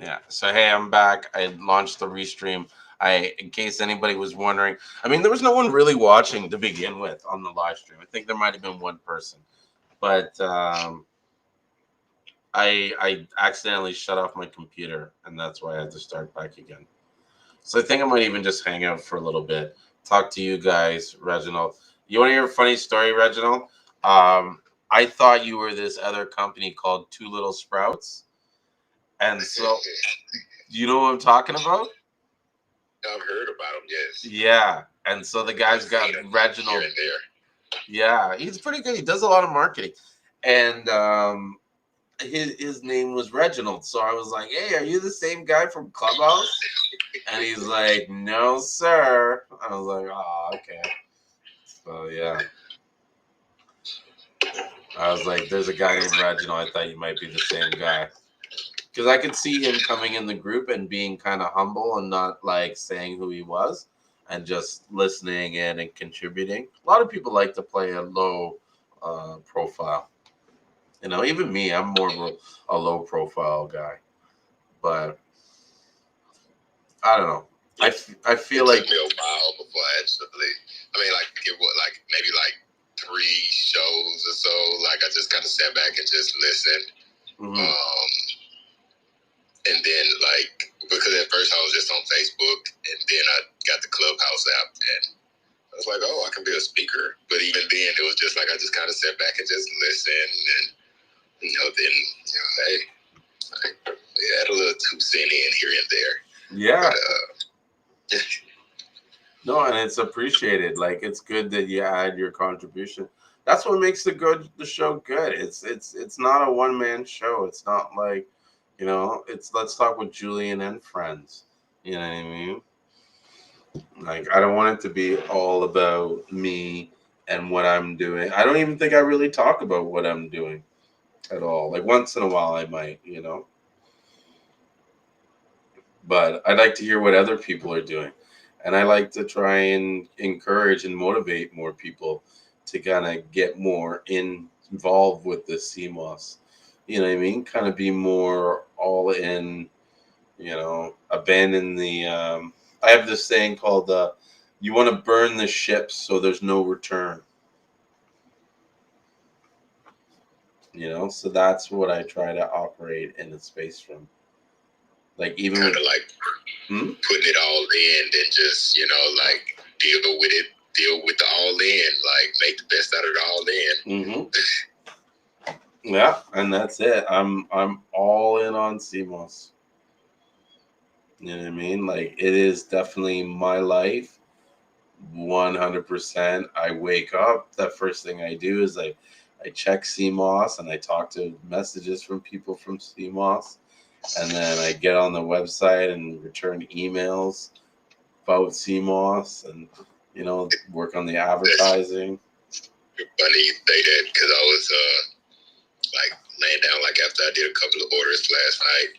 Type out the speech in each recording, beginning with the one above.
Yeah. So hey, I'm back. I launched the restream. In case anybody was wondering, I mean, there was no one really watching to begin with on the live stream. I think there might have been one person, but I accidentally shut off my computer, and that's why I had to start back again. So I think I might even just hang out for a little bit, talk to you guys, Reginald. You want to hear a funny story, Reginald? I thought you were this other company called Two Little Sprouts, and so you know what I'm talking about? I've heard about him, yes. Yeah, and so the I've guy's got seen him here Reginald. and there. Yeah, he's pretty good. He does a lot of marketing, and his name was Reginald. So I was like, "Hey, are you the same guy from Clubhouse?" And he's like, "No, sir." I was like, "Oh, okay." So yeah, I was like, "There's a guy named Reginald. I thought you might be the same guy." Because I could see him coming in the group and being kind of humble and not like saying who he was and just listening in and contributing. A lot of people like to play a low profile. You know, even me, I'm more of a low profile guy. But I don't know. I feel It like took me a while before I actually. I mean, like it was like maybe like 3 shows or so. Like I just kind of sat back and just listened. mhm. Um, and then like because at first I was just on Facebook, and then I got the Clubhouse app, and I was like, oh, I can be a speaker. But even then, it was just like I just kind of sat back and just listened, and then hey, we had a little 2 cent in here and there. Yeah. But No, and it's appreciated. Like it's good that you add your contribution. That's what makes the show good. It's not a one man show. It's not like, it's let's talk with Julian and friends. You know what I mean? Like I don't want it to be all about me and what I'm doing. I don't even think I really talk about what I'm doing at all. Like once in a while I might. But I like to hear what other people are doing. And I like to try and encourage and motivate more people to kind of get more involved with the CMOS. You know what I mean? Kind of be more all in, abandon the. I have this saying called you want to burn the ships so there's no return. So that's what I try to operate in the space from. Like even kind with. of like Hmm? putting it all in, then just like deal with it, deal with the all in, like make the best out of the all in. Yeah, and that's it. I'm all in on CMOS. You know what I mean? Like it is definitely my life, 100%. I wake up. The first thing I do is I check CMOS and I talk to messages from people from CMOS, and then I get on the website and return emails about CMOS and work on the advertising. Funny you say that because I was like laying down like after I did a couple of orders last night,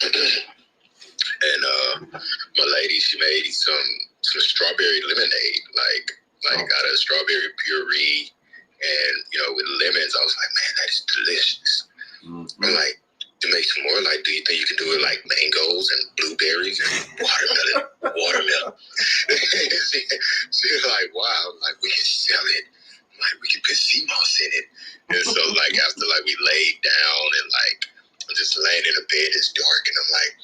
and my lady she made some strawberry lemonade, like out of strawberry puree, and with lemons. I was like, man, that is delicious. Mm-hmm. I'm like, to make some more, like, do you think you can do it like mangoes and blueberries and watermelon? She's like, wow, like we can sell it, like we can put sea moss in it. And so like after like we laid down and like I'm just laying in the bed, it's dark, and I'm like,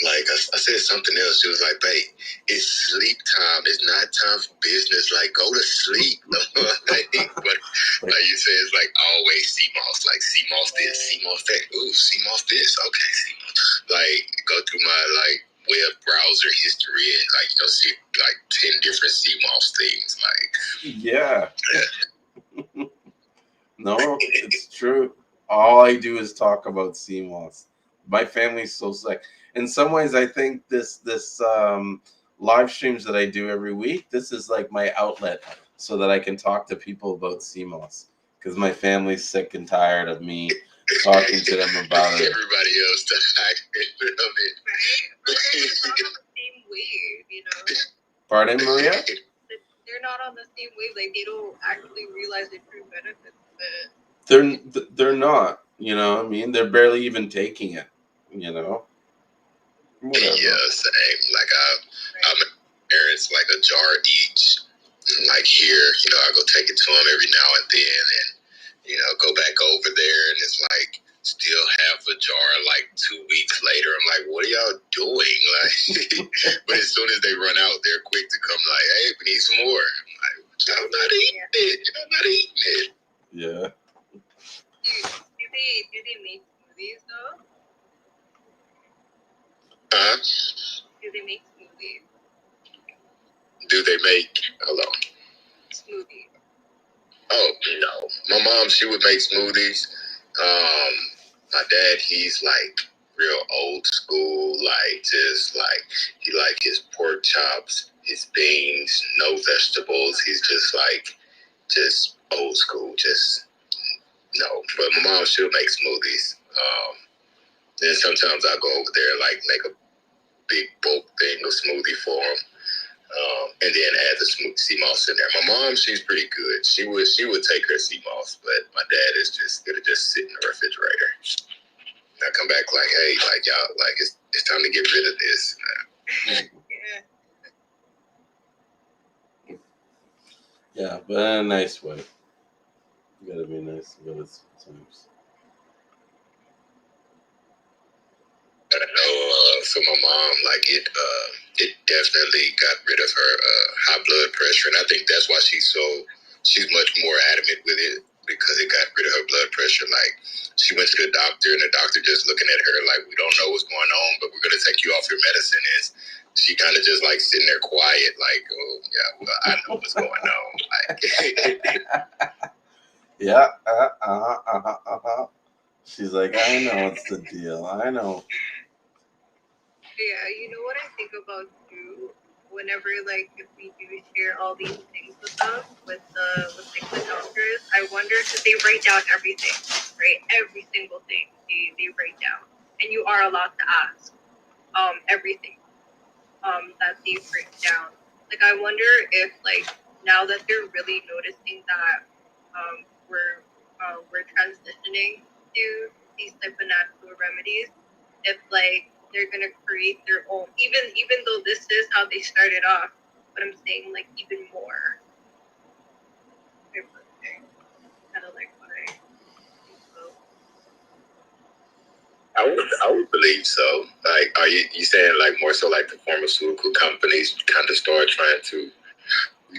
like I said something else. She was like, babe, it's sleep time. It's not time for business. Like, go to sleep. But like you said, it's like always CMOS. Like CMOS this, CMOS that. Ooh, CMOS this. Okay, CMOS. Like, go through my like web browser history and like see like 10 different CMOS things. Like, yeah. No, it's true. All I do is talk about CMOS. My family's so sick. In some ways, I think this live streams that I do every week, this is like my outlet so that I can talk to people about CMOS because my family's sick and tired of me talking to them about it. Everybody else tired of it. Right? But they're not on the same wave, Pardon, Maria? They're not on the same wave. Like they don't actually realize the true benefits of it. They're not. You know what I mean? They're barely even taking it. you know, whatever. Yeah, same. Like I'm parents like a jar each. And like here, I go take it to them every now and then, and go back over there, and it's like still half a jar. Like 2 weeks later, I'm like, what are y'all doing? Like, but as soon as they run out, they're quick to come. Like, hey, we need some more. I'm like, I'm not eating it. I'm not eating it. Yeah. Do they make smoothies though? Huh? Do they make smoothies? Do they make? Hello. Smoothies. Oh no, my mom, she would make smoothies. My dad, he's like real old school, like just like he like his pork chops, his beans, no vegetables. He's just old school, just no. But my mom, she'll make smoothies. Then sometimes I go over there, like make a big bulk thing of smoothie for him. And then add the Seamoss in there. My mom, she's pretty good. She would take her Seamoss, but my dad is just gonna just sit in the refrigerator. And I come back like, hey, like y'all, like it's time to get rid of this. Yeah, but in a nice way. You gotta be nice about it sometimes. I know. So my mom, like it definitely got rid of her high blood pressure, and I think that's why she's much more adamant with it, because it got rid of her blood pressure. Like she went to the doctor, and the doctor just looking at her like, we don't know what's going on, but we're gonna take you off your medicine. And she kind of just like sitting there quiet, like, oh yeah, well I know what's going on. Like, Yeah. She's like, I know what's the deal. I know. Yeah, you know what I think about too? Whenever like if we do share all these things with them, with the doctors, I wonder because they write down everything, right? Every single thing they write down, and you are allowed to ask everything that they break down. Like I wonder if like now that they're really noticing that we're transitioning to these type of natural remedies, if like they're gonna create their own, even though this is how they started off, but I'm saying like even more type of thing. Kind of like what I think so. I would believe so. Like, are you saying like more so like the pharmaceutical companies kind of start trying to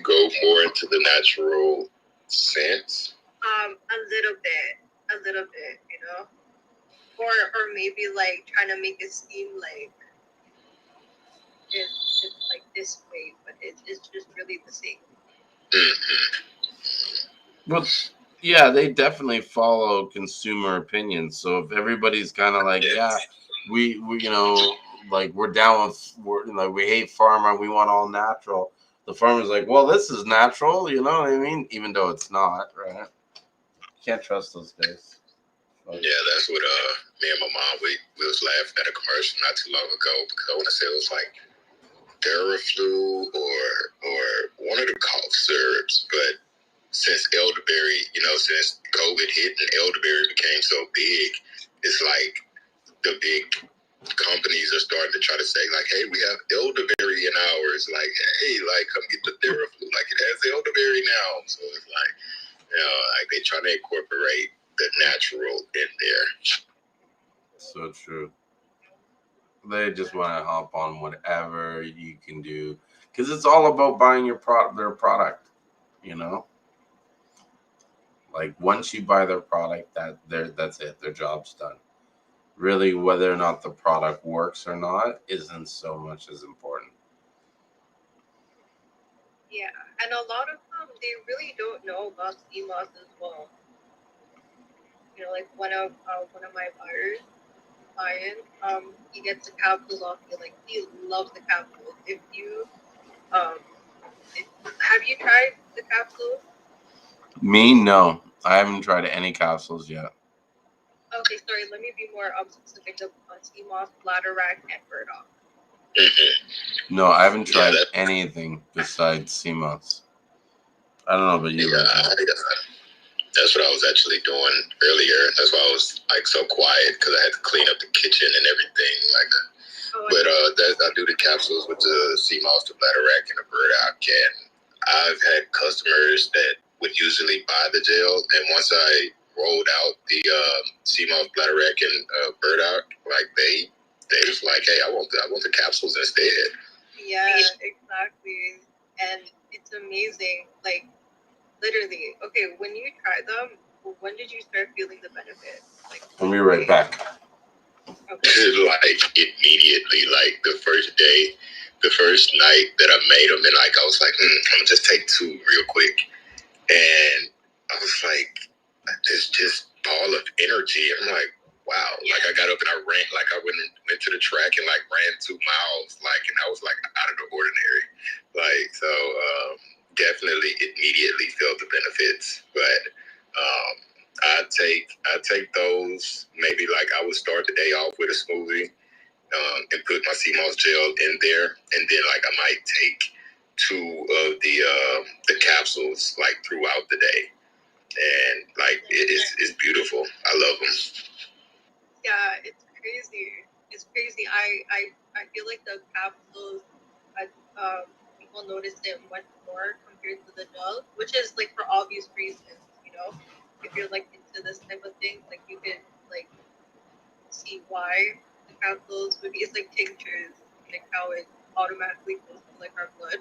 go more into the natural sense? A little bit, or maybe like trying to make it seem like it's like this way, but it's just really the same. Mm-hmm. Well, yeah, they definitely follow consumer opinions. So if everybody's kind of like, yeah, we like we're down with, we hate pharma, we want all natural. The farmer's like, well, this is natural, you know what I mean? Even though it's not, right? Can't trust those guys. Yeah, that's what me and my mom we was laughing at a commercial not too long ago, because I want to say it was like Theraflu or one of the cough syrups, but since elderberry, since COVID hit and elderberry became so big, it's like the big companies are starting to try to say like, hey, we have elderberry in ours. Like, hey, like come get the Theraflu. Like it has elderberry now. So it's like, like they try to incorporate the natural in there. So true. They just want to hop on whatever you can do, because it's all about buying their product. You know, like once you buy their product, that's it. Their job's done. Really, whether or not the product works or not isn't so much as important. Yeah, and a lot of them they really don't know about Seamoss as well. Like one of my clients, he gets the capsules off me. Like he loves the capsules. If you have you tried the capsules? Me, no, I haven't tried any capsules yet. Okay, sorry. Let me be more specific on Seamoss, Bladderwrack, and Burdock. No, I haven't tried anything besides Seamoss. I don't know about you. Yeah, That's what I was actually doing earlier. That's why I was like so quiet, because I had to clean up the kitchen and everything like that. But I do the capsules with the Seamoss, the bladder wrack, and the burdock. And I've had customers that would usually buy the gel, and once I rolled out the Seamoss bladder wrack and burdock, like they was like, "Hey, I want the capsules instead." Yeah, exactly. And it's amazing. Like, literally, okay, when you try them, when did you start feeling the benefit? Like, I'll be right back. Okay. Like immediately, like the first day, the first night that I made them, and like I was like, I'm gonna just take 2 real quick, and I was like, this just ball of energy. I'm like, wow. Like I got up and I ran, like I went to the track and like ran 2 miles, like, and I was like out of the ordinary, like so. Definitely immediately felt the benefits, but I take those. Maybe like I would start the day off with a smoothie, and put my Seamoss gel in there, and then like I might take 2 of the capsules like throughout the day, and like it's beautiful. I love them. Yeah, it's crazy. It's crazy. I feel like the capsules, people notice it much more compared to the gel, which is like for obvious reasons. You know, if you're like into this type of thing, like you can like see why the capsules would be. It's like tinctures, like how it automatically goes to like our blood.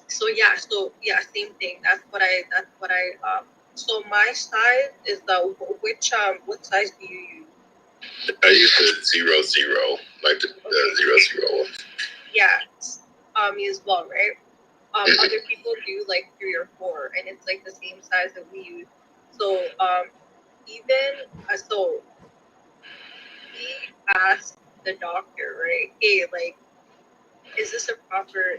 So yeah, same thing. That's what I. So my size is the what size do you use? I use the 00, like the 00 one. Yeah, me as well, right? Other people do like 3 or 4, and it's like the same size that we use. So even so, we asked the doctor, right? Hey, like, is this a proper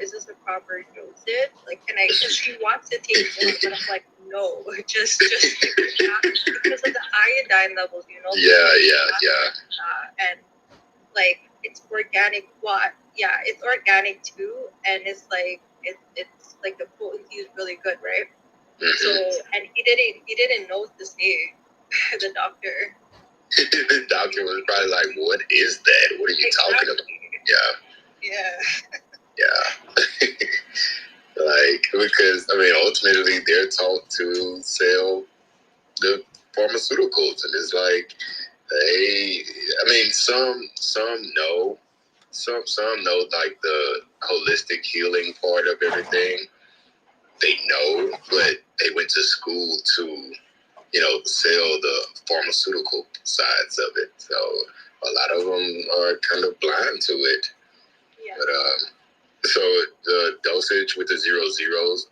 dosage? Like, can I? Because she wants to take more, but I'm like, no, just because of the iodine levels, you know. Yeah. And like, it's organic. What? Yeah, it's organic too, and it's like it's like the potency is really good, right? Mm-hmm. So, and he didn't know what to say, the doctor. The doctor was probably like, "What is that? What are you talking about?" Yeah. Like, because I mean, ultimately they're taught to sell the pharmaceuticals, and it's like some know, some know like the holistic healing part of everything. They know, but they went to school to sell the pharmaceutical sides of it. So a lot of them are kind of blind to it. Yeah. But so the dosage with the 00s,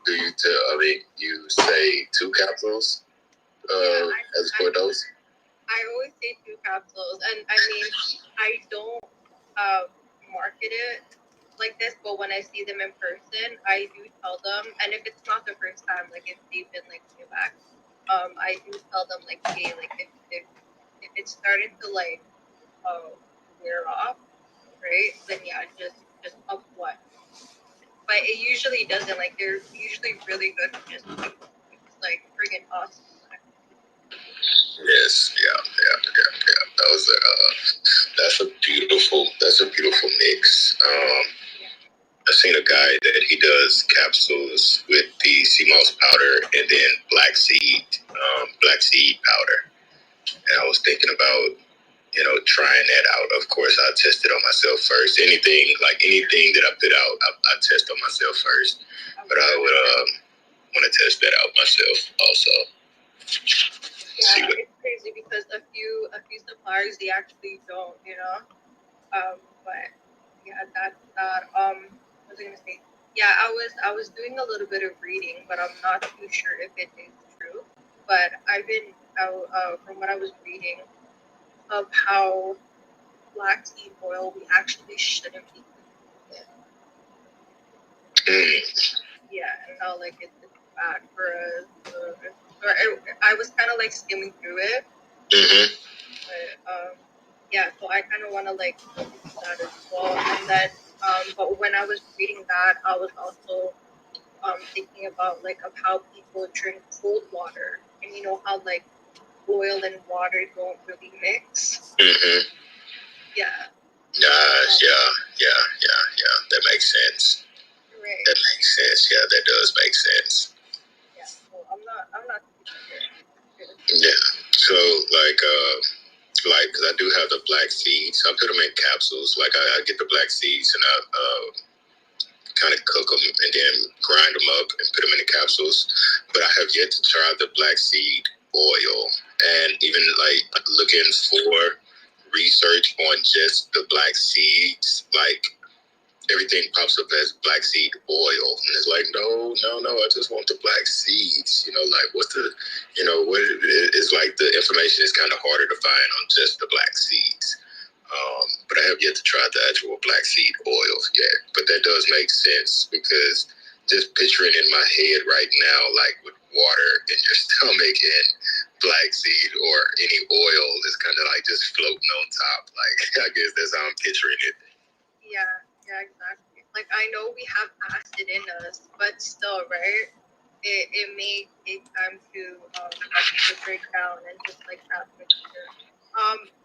you say 2 capsules as for a dose? I always say 2 capsules, and I mean, I don't market it like this, but when I see them in person, I do tell them, and if it's not the first time, like if they've been like way back, I do tell them like, hey, like if it's starting to like wear off, right? Then yeah, just up what. But it usually doesn't. Like they're usually really good for just like friggin' awesome. Yes, yeah. That's a beautiful mix. I've seen a guy that he does capsules with the Seamoss powder and then black seed powder. And I was thinking about, trying that out. Of course, I test it on myself first. Anything that I put out, I test on myself first. But I would want to test that out myself also. Yeah, it's crazy because a few suppliers they actually don't, but yeah, that what was I gonna say? Yeah, I was doing a little bit of reading, but I'm not too sure if it is true. But I've been from what I was reading of how flaxseed oil we actually shouldn't be using it. Yeah, and how like it's bad for us. I was kind of like skimming through it. Mm-hmm. But yeah, so I kind of want to like look into that as well. And then, but when I was reading that, I was also thinking about like of how people drink cold water, and you know how like oil and water don't really mix. Mm-hmm. Yeah. Gosh, yeah. That makes sense. Right. That makes sense. Yeah, that does make sense. Yeah. So I'm not too sure. Yeah. So cause I do have the black seeds. I put them in capsules. Like I get the black seeds and I kind of cook them and then grind them up and put them in the capsules. But I have yet to try the black seed oil, and even like looking for research on just the black seeds, like everything pops up as black seed oil, and it's like no, I just want the black seeds. You know, like what's the, you know, what it's like the information is kind of harder to find on just the black seeds. But I have yet to try the actual black seed oils yet. But that does make sense because just picturing in my head right now, like with water in your stomach and black seed or any oil is kind of like just floating on top. Like I guess that's how I'm picturing it. Yeah, exactly. Like I know we have acid in us, but still, right? It may take time to break down and just like that mixture.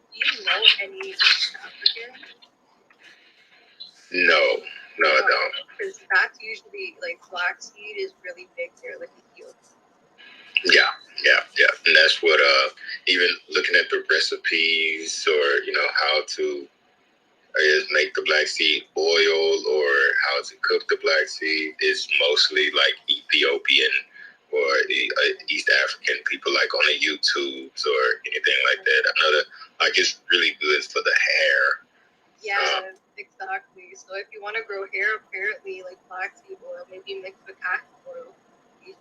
Do you know any East African? No, I don't. Because that's usually like black seed is really big there, like Ethiopia. Yeah. And that's what even looking at the recipes or you know how to is make the black seed oil or how to cook the black seed is mostly like Ethiopian or East African people like on the YouTubes or anything like that. I know that like it's really good for the hair. Yeah, exactly. So if you want to grow hair, apparently like black seed oil, maybe mixed with castor oil.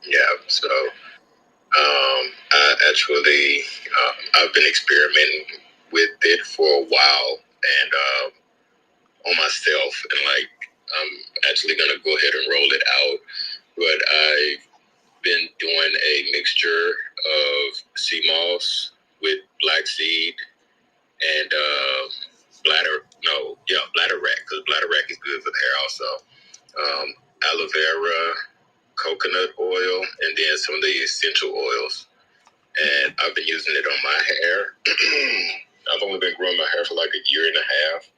Yeah, so I actually I've been experimenting with it for a while and on myself, and like I'm actually gonna go ahead and roll it out. But I've been doing a mixture of sea moss with black seed and bladderwrack, because bladderwrack is good for the hair also. Aloe vera, coconut oil, and then some of the essential oils. And I've been using it on my hair. I've only been growing my hair for like a year and a half.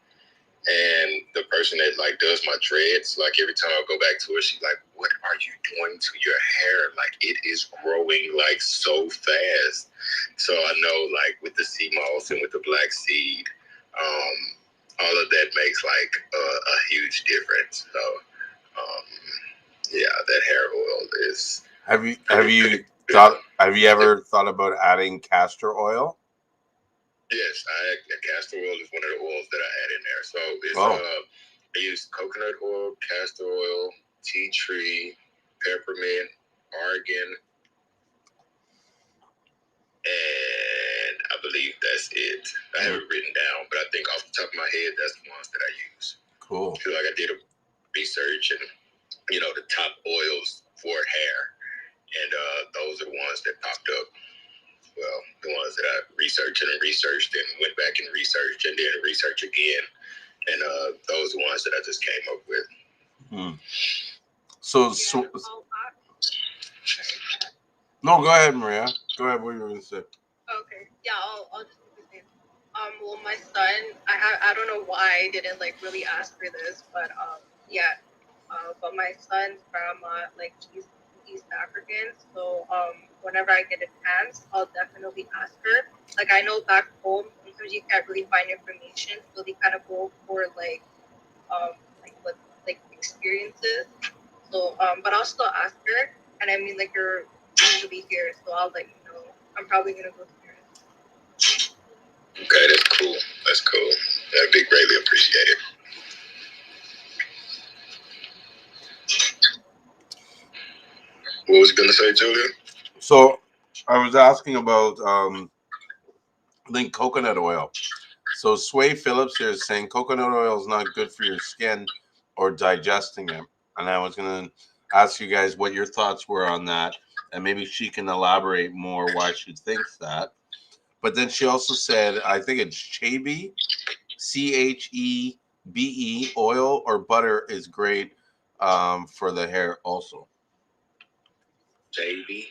And the person that like does my dreads, like every time I go back to her, she's like, "What are you doing to your hair? Like it is growing like so fast." So I know like with the sea moss and with the black seed, all of that makes like a huge difference. So yeah, that hair oil is. Have you ever thought about adding castor oil? Yes, castor oil is one of the oils that I had in there. So it's I use coconut oil, castor oil, tea tree, peppermint, argan, and I believe that's it. I have it written down, but I think off the top of my head, that's the ones that I use. Cool. So like I did a research and you know the top oils for hair, and those are the ones that popped up. Well, the ones that I researched and went back and researched and then research again. And those are the ones that I just came up with. No, go ahead, Maria. Go ahead. What you were going to say? Okay. Yeah, I'll just do the same. Well, my son, I don't know why I didn't like really ask for this, but but my son's grandma, like she's East African, so whenever I get a chance, I'll definitely ask her. Like I know back home, sometimes you can't really find information, so they kind of go for what like experiences. So but I'll still ask her, and I mean like you're usually here, so I'll let you know. I'm probably gonna go here. Okay, that's cool. That's cool. That'd be greatly appreciated. What was you gonna say, Julian? So I was asking about I think coconut oil. So Sway Phillips here is saying coconut oil is not good for your skin or digesting it. And I was gonna ask you guys what your thoughts were on that, and maybe she can elaborate more why she thinks that. But then she also said, I think it's Chebe, Chebe oil or butter is great for the hair also. JB.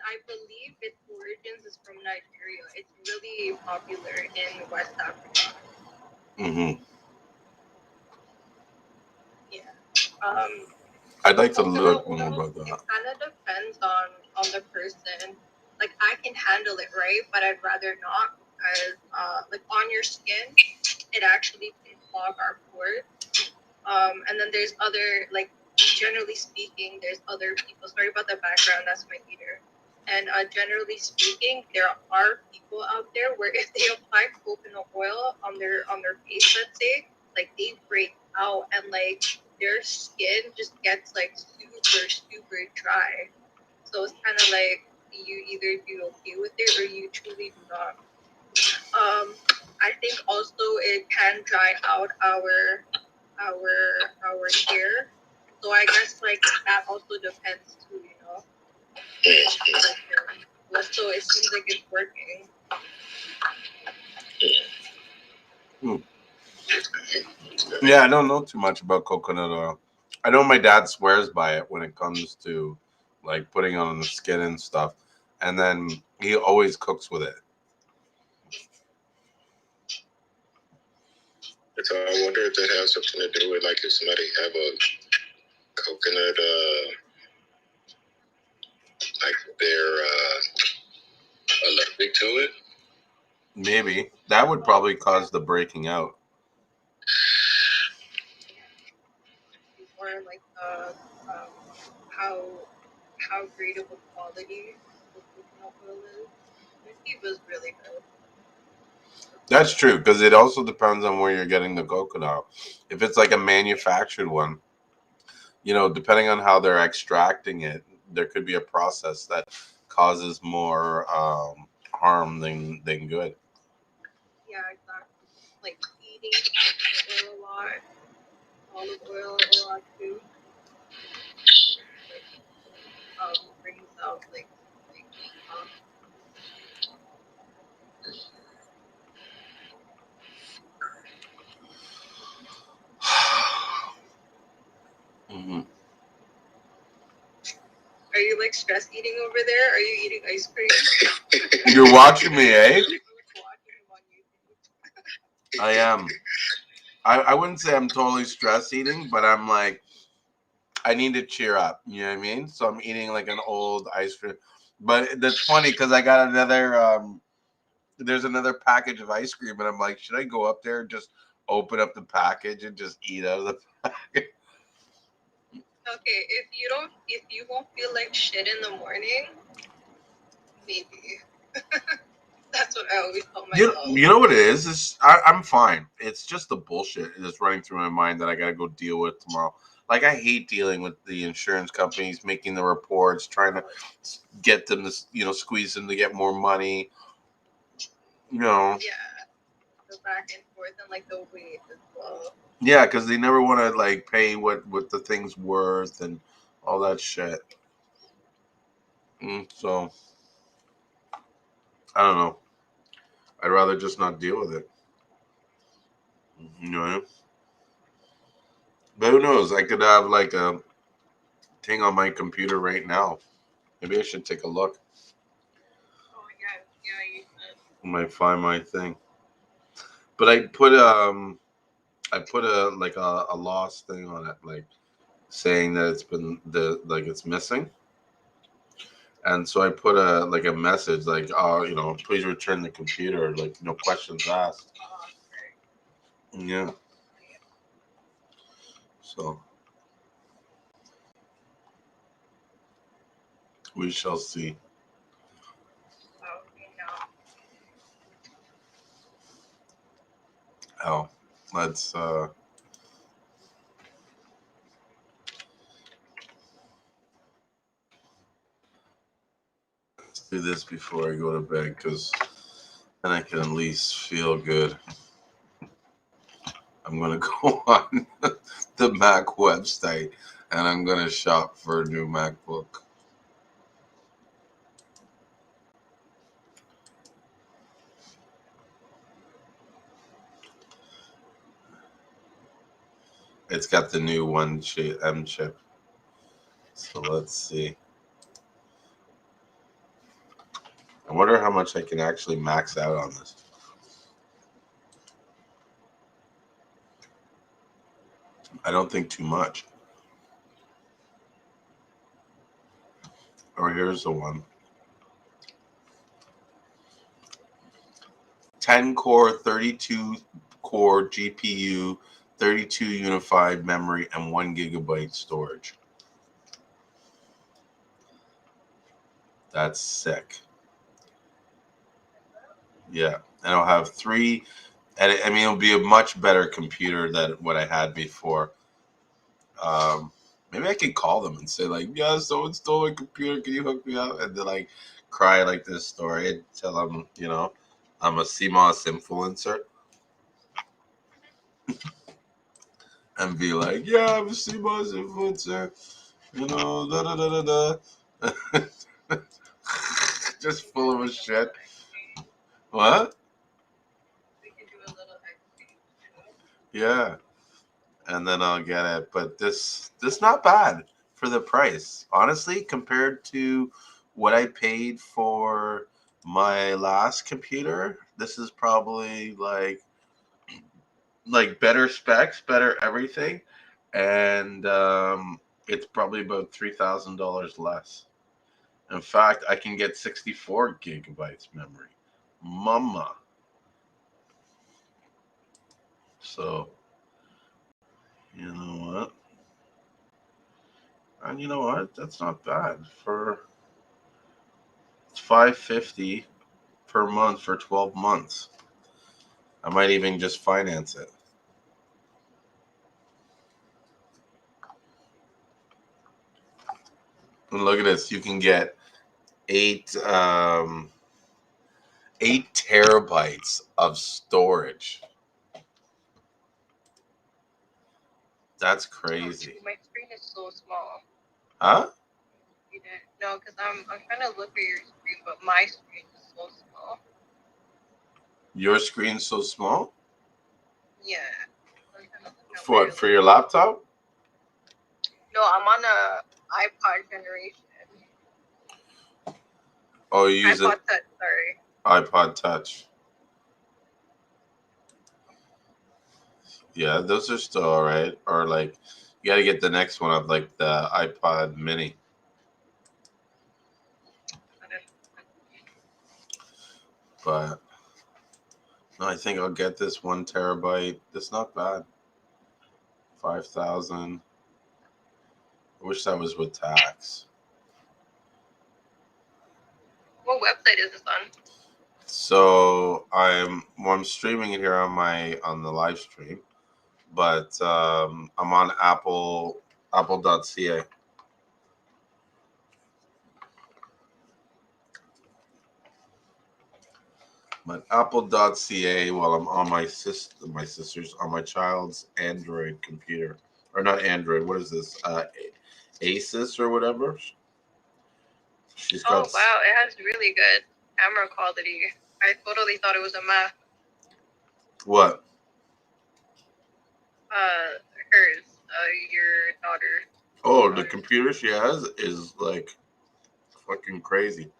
I believe its origins is from Nigeria. It's really popular in West Africa. Mm-hmm. Yeah. I'd like to Coconut look more oil, about it that. kind of depends on the person. Like I can handle it, right? But I'd rather not because like on your skin, it actually can clog our pores. And then there's other, like, generally speaking, there's other people. Sorry about the background, that's my heater. And generally speaking, there are people out there where if they apply coconut oil on their face, let's say, like they break out and like their skin just gets like super dry. So it's kind of like you either be okay with it or you truly do not. I think also it can dry out our hair. So I guess like that also depends too, you know. So it seems like it's working. Yeah, I don't know too much about coconut oil. I know my dad swears by it when it comes to like putting on the skin and stuff, and then he always cooks with it. So I wonder if that has something to do with like if somebody have a coconut, like they're allergic to it. Maybe that would probably cause the breaking out. Or like how great of a quality the coconut oil is. It was really good. That's true because it also depends on where you're getting the coconut. If it's like a manufactured one, depending on how they're extracting it, there could be a process that causes more harm than good. Yeah, exactly. Like eating coconut oil a lot, olive oil a lot too. Like brings out like um, Hmm. Are you like stress eating over there? Are you eating ice cream? You're watching me, eh? Watching him on YouTube. I am. I wouldn't say I'm totally stress eating, but I'm like, I need to cheer up. You know what I mean? So I'm eating like an old ice cream. But that's funny because I got another, there's another package of ice cream, and I'm like, should I go up there and just open up the package and just eat out of the package? Okay, if you won't feel like shit in the morning, maybe. That's what I always tell myself. You know what it is? I'm fine. It's just the bullshit that's running through my mind that I got to go deal with tomorrow. Like, I hate dealing with the insurance companies, making the reports, trying to get them to, squeeze them to get more money. Yeah, the back and forth and like the weight as well. Yeah, because they never want to like pay what the thing's worth and all that shit. So I don't know. I'd rather just not deal with it. You know. But who knows? I could have like a thing on my computer right now. Maybe I should take a look. Oh yeah, you should. I might find my thing. But I put a like a lost thing on it, like saying that it's been it's missing. And so I put a message like, oh, please return the computer, like no questions asked. Right. Yeah. So we shall see. Oh, you know. Oh, let's do this before I go to bed because then I can at least feel good. I'm gonna go on the Mac website and I'm gonna shop for a new MacBook. It's got the new M chip. So So let's see. I wonder how much I can actually max out on this. I don't think too much. Or here's the one. 10 core, 32 core GPU, 32 unified memory, and 1 gigabyte storage. That's sick. Yeah. And I'll have 3. And I mean, it'll be a much better computer than what I had before. Maybe I could call them and say, like, yeah, someone stole my computer. Can you hook me up? And then, like, cry like this story and tell them, you know, I'm a Seamoss influencer. And be like, yeah, I'm a Seamoss influencer. You know, da da da da da. Just full of a shit. What? We can do a little exchange. Yeah. And then I'll get it. But this not bad for the price. Honestly, compared to what I paid for my last computer, this is probably like better specs, better everything. And it's probably about $3,000 less. In fact, I can get 64 gigabytes memory. Mama. So, you know what? And you know what? That's not bad for it's $550 per month for 12 months. I might even just finance it. And look at this. You can get 8 terabytes of storage. That's crazy. My screen is so small. Huh? You didn't know because I'm trying to look at your screen, but my screen is so small. Your screen's so small? Yeah. I'm trying to look at For what? For your laptop? No, I'm on a iPod generation. Oh, you use iPod an Touch, sorry. iPod Touch. Yeah, those are still all right. Or like, you got to get the next one of like the iPod Mini. But no, I think I'll get this 1 terabyte. It's not bad. 5,000. I wish that was with tax. What website is this on? So I'm streaming it here on the live stream, but I'm on apple.ca. But apple.ca while I'm on my sister's on my child's Android computer, or not Android. What is this? Asus or whatever. She's got. Oh wow, it has really good camera quality. I totally thought it was a Mac. What? Hers, your daughter. Oh, the computer she has is like fucking crazy.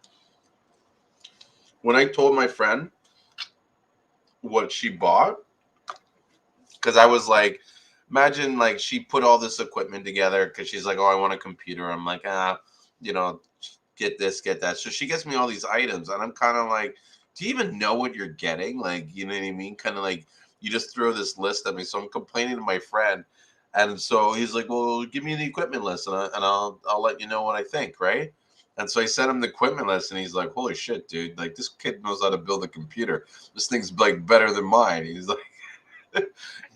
When I told my friend what she bought, because I was like, imagine like she put all this equipment together because she's like, oh, I want a computer. I'm like, you know, get this, get that. So she gets me all these items, and I'm kind of like, do you even know what you're getting? Like, you know what I mean? Kind of like you just throw this list at me. So I'm complaining to my friend, and so he's like, well, give me the equipment list, and I'll let you know what I think, right? And so I sent him the equipment list, and he's like, holy shit, dude! Like this kid knows how to build a computer. This thing's like better than mine. He's like.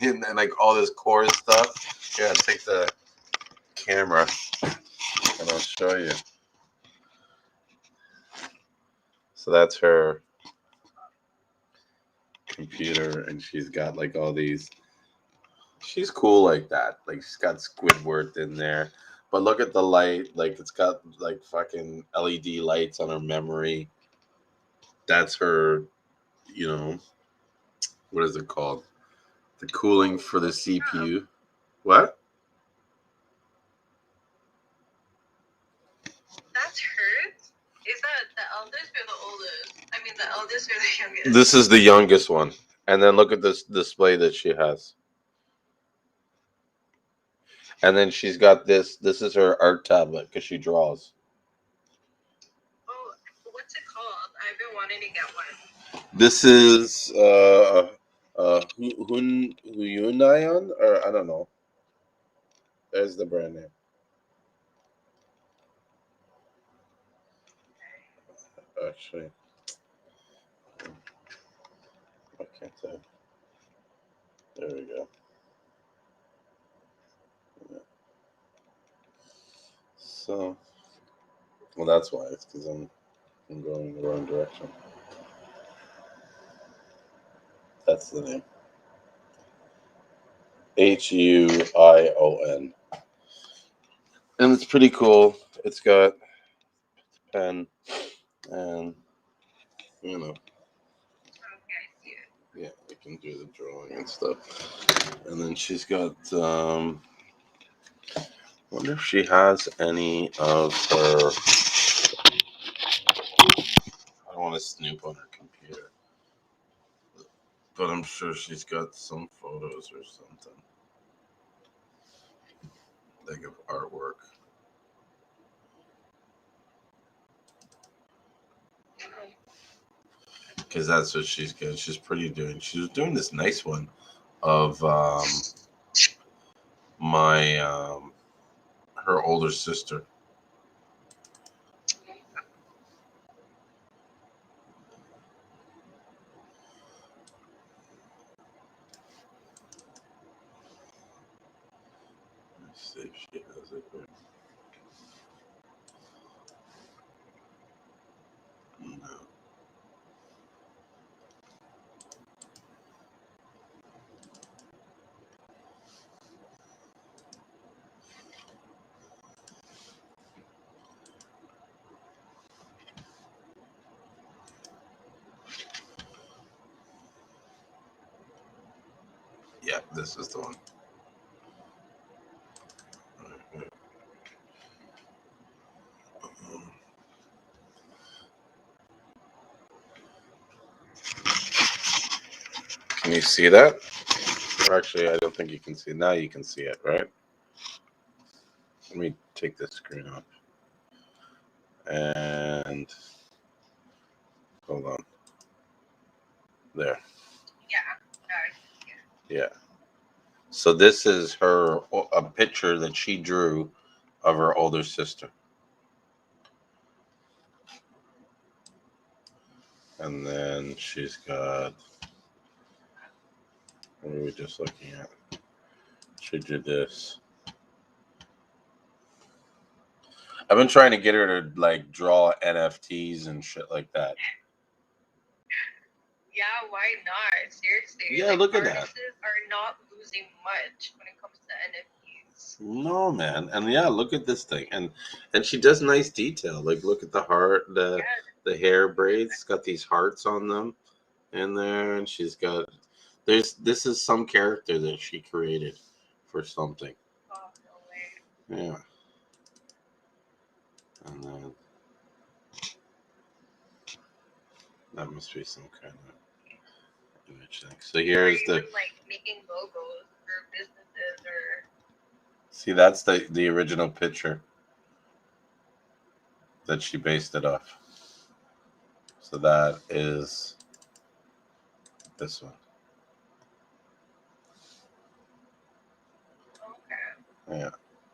and like all this core stuff. Yeah, take the camera and I'll show you. So that's her computer, and she's got like all these. She's cool like that. Like she's got Squidward in there. But look at the light. Like it's got like fucking LED lights on her memory. That's her, you know, what is it called? The cooling for the CPU. What? eldest or the oldest? I mean, the eldest or the youngest? This is the youngest one. And then look at this display that she has. And then she's got this. This is her art tablet because she draws. Oh, what's it called? I've been wanting to get one. This is Hunayon, or I don't know. There's the brand name. Actually, I can't tell. There we go. Yeah. So, well, that's why. It's because I'm going in the wrong direction. That's the name. Huion. And it's pretty cool. It's got pen and, you know, Okay, I see it. yeah, you can do the drawing and stuff. And then she's got, wonder if she has any of her, I don't want to snoop on her computer, but I'm sure she's got some photos or something, like of artwork. Because that's what she's good. She's pretty doing. She was doing this nice one of my her older sister. Let's see if she has it here. No. Yeah, this is the one. Can you see that? Or actually, I don't think you can see. Now you can see it, right? Let me take this screen off. And hold on. There. Yeah. So this is a picture that she drew of her older sister. And then she's got, what are we just looking at? She did this. I've been trying to get her to like draw NFTs and shit like that. Yeah, why not? Seriously. Yeah, look at that. Artists are not losing much when it comes to NFTs. No, man. And yeah, look at this thing. And she does nice detail. Like look at the heart, the hair braids, got these hearts on them in there, and she's got this is some character that she created for something. Oh, no way. Yeah. And then that must be some kind of image thing. So here's the like making logos for businesses or. See, that's the original picture that she based it off. So that is this one. Okay. Yeah,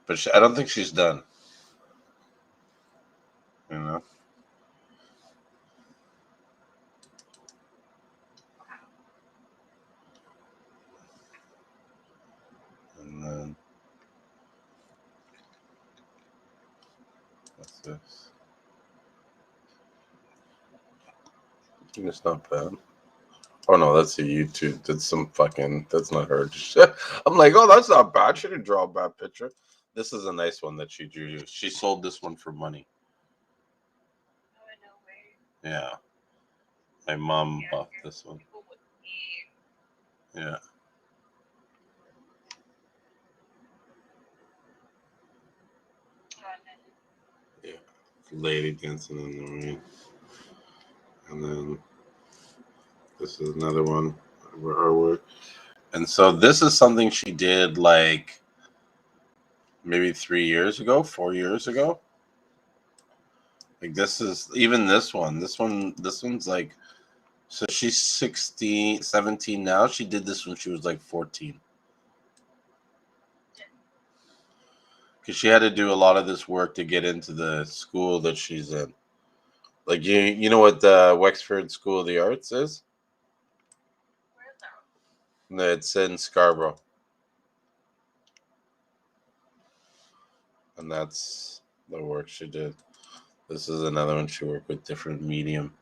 but I don't think she's done. You know. And then what's this? It's not bad. Oh no, that's a YouTube. That's some fucking. That's not her. I'm like, oh, that's not bad. She didn't draw a bad picture. This is a nice one that she drew. She sold this one for money. Oh, no way. Yeah. My mom bought this one. Yeah. Yeah. Lady dancing in the rain. And then this is another one. And so this is something she did like maybe 3 years ago, 4 years ago. Like this is even this one's like, so she's 16, 17 now. She did this when she was like 14. Because she had to do a lot of this work to get into the school that she's in. Like you know what the Wexford School of the Arts is? Where is that? It's in Scarborough. And that's the work she did. This is another one she worked with different medium.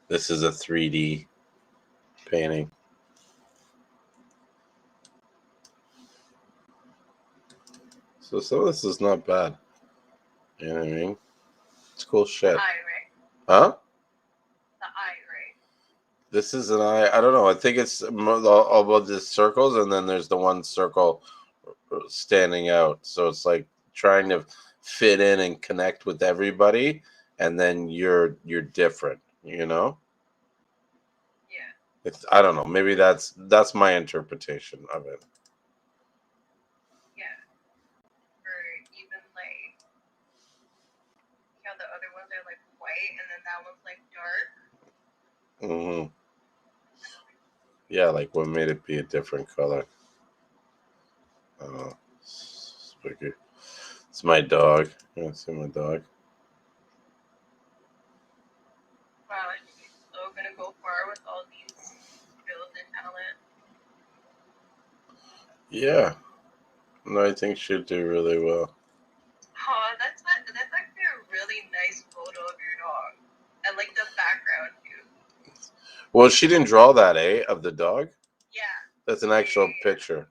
This is a 3D painting. So some of this is not bad. You know what I mean? It's cool shit. Eye, right? Huh? The eye, right? This is an eye. I don't know. I think it's all about the circles, and then there's the one circle standing out. So it's like trying to fit in and connect with everybody, and then you're different. You know? Yeah. It's, I don't know. Maybe that's my interpretation of it. Yeah. Or even like, you know, the other ones are like white, and then that one's like dark. Mm-hmm. Yeah, like what made it be a different color? Spooky. It's my dog. You want to see my dog? Wow, she's so gonna go far with all these skills and talent. Yeah. No, I think she'd do really well. Oh, that's actually a really nice photo of your dog. I like the background too. Well, she didn't draw that, eh, of the dog? Yeah. That's an actual picture.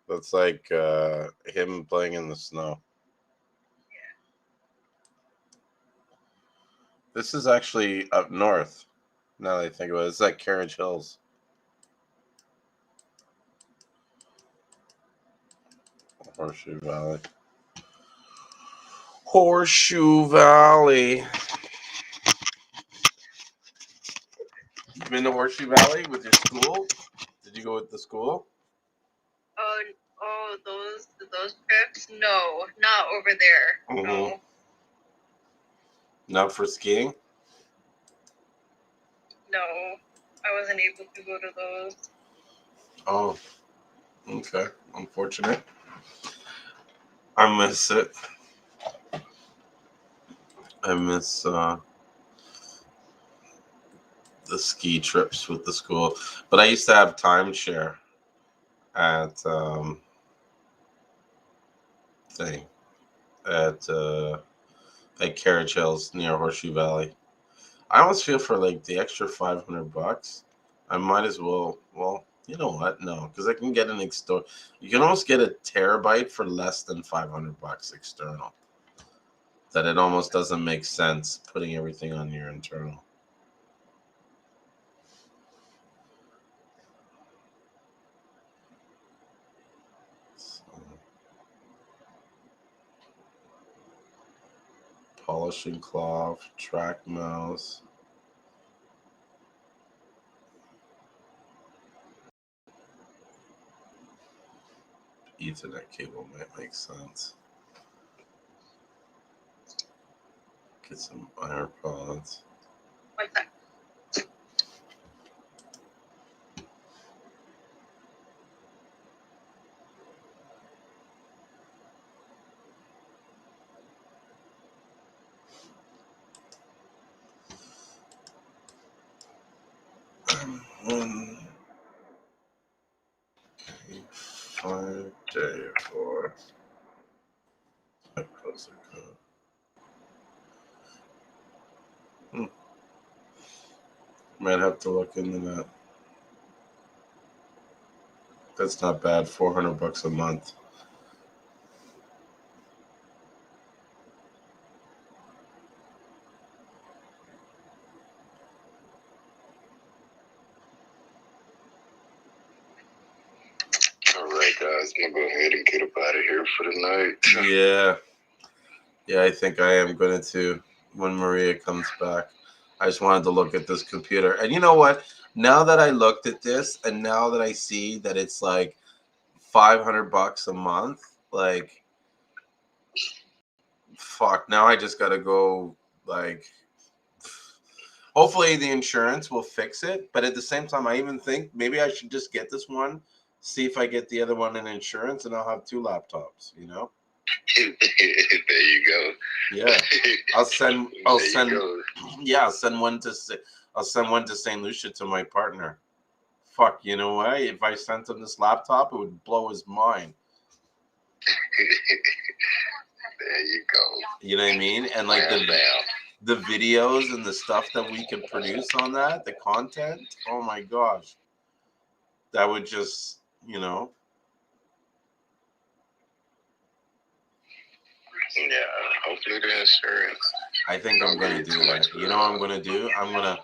That's like him playing in the snow. Yeah. This is actually up north. Now that I think about it, it's like Carriage Hills. Horseshoe Valley. Horseshoe Valley. You been to Horseshoe Valley with your school? Did you go with the school? Oh, those trips? No, not over there. Mm-hmm. No. Not for skiing? No, I wasn't able to go to those. Oh, okay. Unfortunate. I miss it. I miss the ski trips with the school. But I used to have timeshare at thing at Carriage Hills near Horseshoe Valley. I almost feel for like the extra $500, I might as well. Well, you know what? No, because I can get an external. You can almost get a terabyte for less than $500 external. That it almost doesn't make sense putting everything on your internal. So, polishing cloth, track mouse. Ethernet cable might make sense. Get some AirPods. Like that. One 5-day for postal code. Might have to look into that. That's not bad. $400 a month. All right, guys, I'm gonna go ahead and get up out of here for the night. Yeah. Yeah, I think I am going to when Maria comes back. I just wanted to look at this computer. And you know what? Now that I looked at this and now that I see that it's like $500 a month, like fuck, now I just gotta go like hopefully the insurance will fix it. But at the same time, I even think maybe I should just get this one, see if I get the other one in insurance, and I'll have two laptops, you know? There you go. Yeah. I'll send There you go. yeah, I'll send one to St. Lucia to my partner. Fuck, you know what? If I sent him this laptop, it would blow his mind. There you go. You know what I mean? And like the videos and the stuff that we could produce on that, the content, oh my gosh. That would just, you know. Yeah, hopefully the insurance. I think I'm gonna do that. You know what I'm gonna do? I'm gonna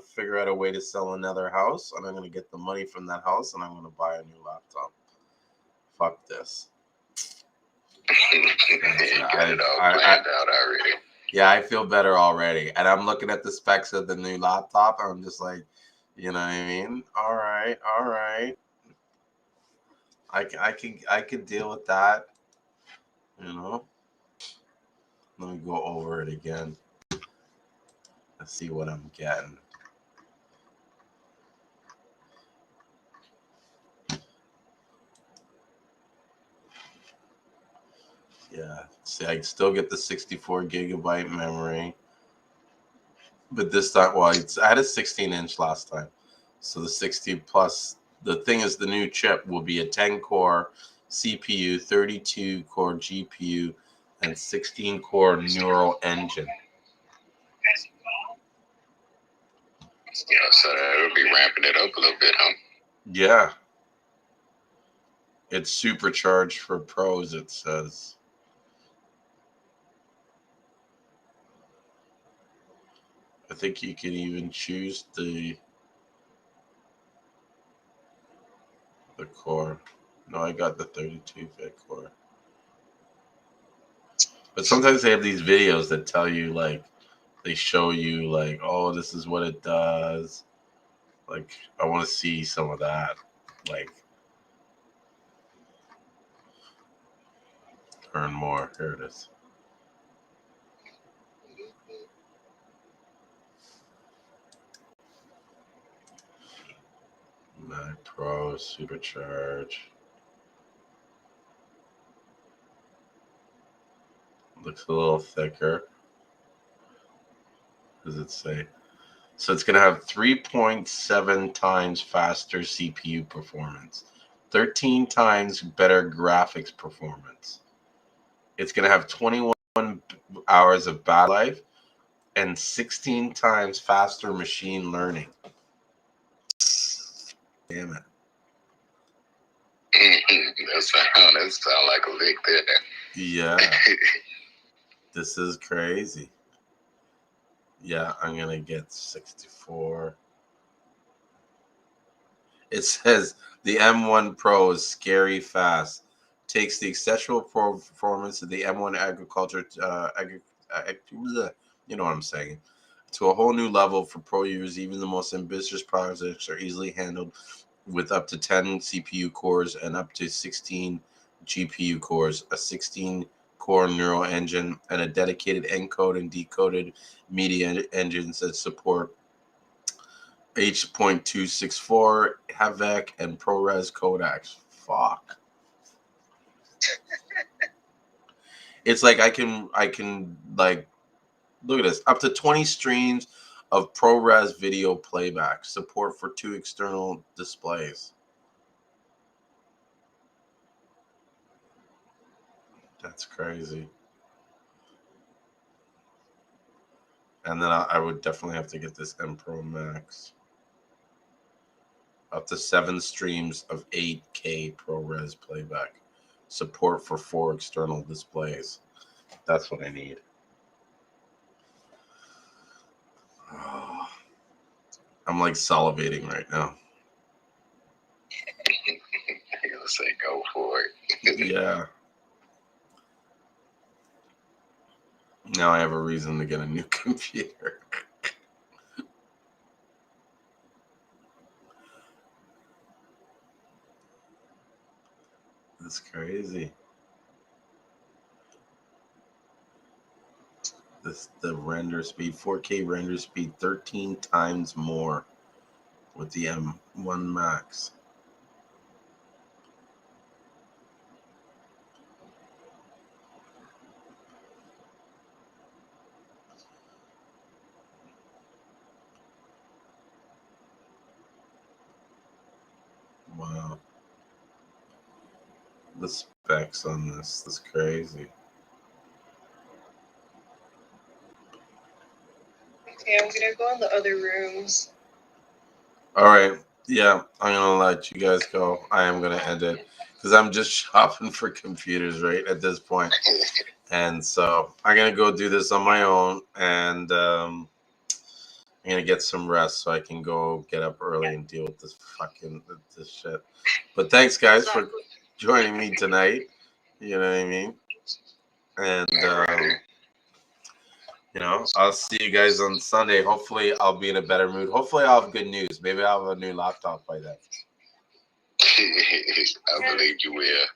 figure out a way to sell another house, and I'm gonna get the money from that house, and I'm gonna buy a new laptop. Fuck this. You got it all planned out already. Yeah, I feel better already. And I'm looking at the specs of the new laptop, and I'm just like, you know what I mean? All right, all right. I could deal with that. You know. Let me go over it again. Let's see what I'm getting. Yeah. See, I still get the 64 gigabyte memory. But this time, well, I had a 16-inch last time. So the 60 plus, the thing is, the new chip will be a 10-core CPU, 32-core GPU, and 16-core neural engine. Yeah, so it'll be ramping it up a little bit, huh? Yeah. It's supercharged for pros, it says. I think you can even choose the core. No, I got the 32-bit core. But sometimes they have these videos that tell you, like, they show you, like, oh, this is what it does. Like, I want to see some of that. Like, earn more. Here it is. Mac Pro Supercharge. Looks a little thicker. What does it say? So it's going to have 3.7 times faster CPU performance, 13 times better graphics performance. It's going to have 21 hours of battery life and 16 times faster machine learning. Damn it. That sound like a lick there. Yeah. This is crazy. Yeah, I'm going to get 64. It says the M1 Pro is scary fast. Takes the exceptional performance of the M1 agriculture, you know what I'm saying, to a whole new level for pro users. Even the most ambitious projects are easily handled with up to 10 CPU cores and up to 16 GPU cores, a 16-core neural engine, and a dedicated encode and decoded media engines that support H.264, HAVEC, and ProRes codecs. Fuck. It's like I can like look at this. Up to 20 streams of ProRes video playback. Support for 2 external displays. That's crazy. And then I would definitely have to get this M Pro Max. Up to 7 streams of 8K ProRes playback. Support for 4 external displays. That's what I need. Oh, I'm like salivating right now. I'm gonna say go for it. Yeah. Now I have a reason to get a new computer. That's crazy. The render speed, 4K render speed, 13 times more with the M1 Max. Wow. The specs on this is crazy. Okay, I'm gonna go in the other rooms. All right. Yeah, I'm gonna let you guys go. I am gonna end it because I'm just shopping for computers right at this point, and so I'm gonna go do this on my own, and I'm gonna get some rest so I can go get up early and deal with this shit. But thanks, guys, for joining me tonight. You know what I mean? And I'll see you guys on Sunday. Hopefully, I'll be in a better mood. Hopefully, I'll have good news. Maybe I'll have a new laptop by then. I believe you will.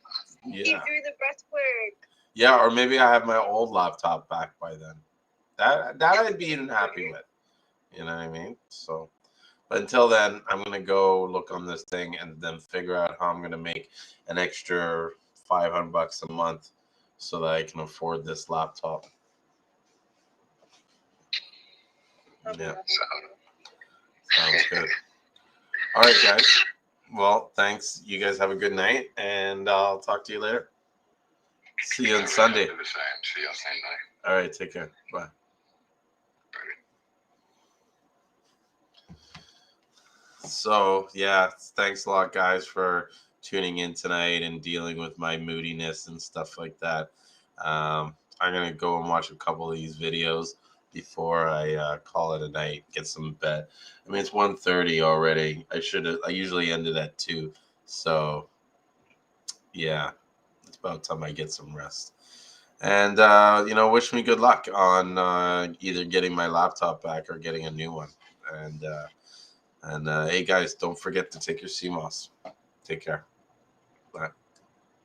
Keep Yeah. doing the breath work. Yeah, or maybe I have my old laptop back by then. That I'd be even happy with. You know what I mean? So, but until then, I'm gonna go look on this thing and then figure out how I'm gonna make an extra $500 a month so that I can afford this laptop. Yeah, sounds good. All right, guys. Well, thanks. You guys have a good night, and I'll talk to you later. See you on Sunday. See you Sunday. All right, take care. Bye. So, yeah, thanks a lot, guys, for tuning in tonight and dealing with my moodiness and stuff like that. I'm going to go and watch a couple of these videos before I call it a night, get some bed. I mean, it's 1:30 already. I usually end it at 2. So, yeah, it's about time I get some rest. And, wish me good luck on either getting my laptop back or getting a new one. And hey, guys, don't forget to take your Seamoss. Take care. Bye.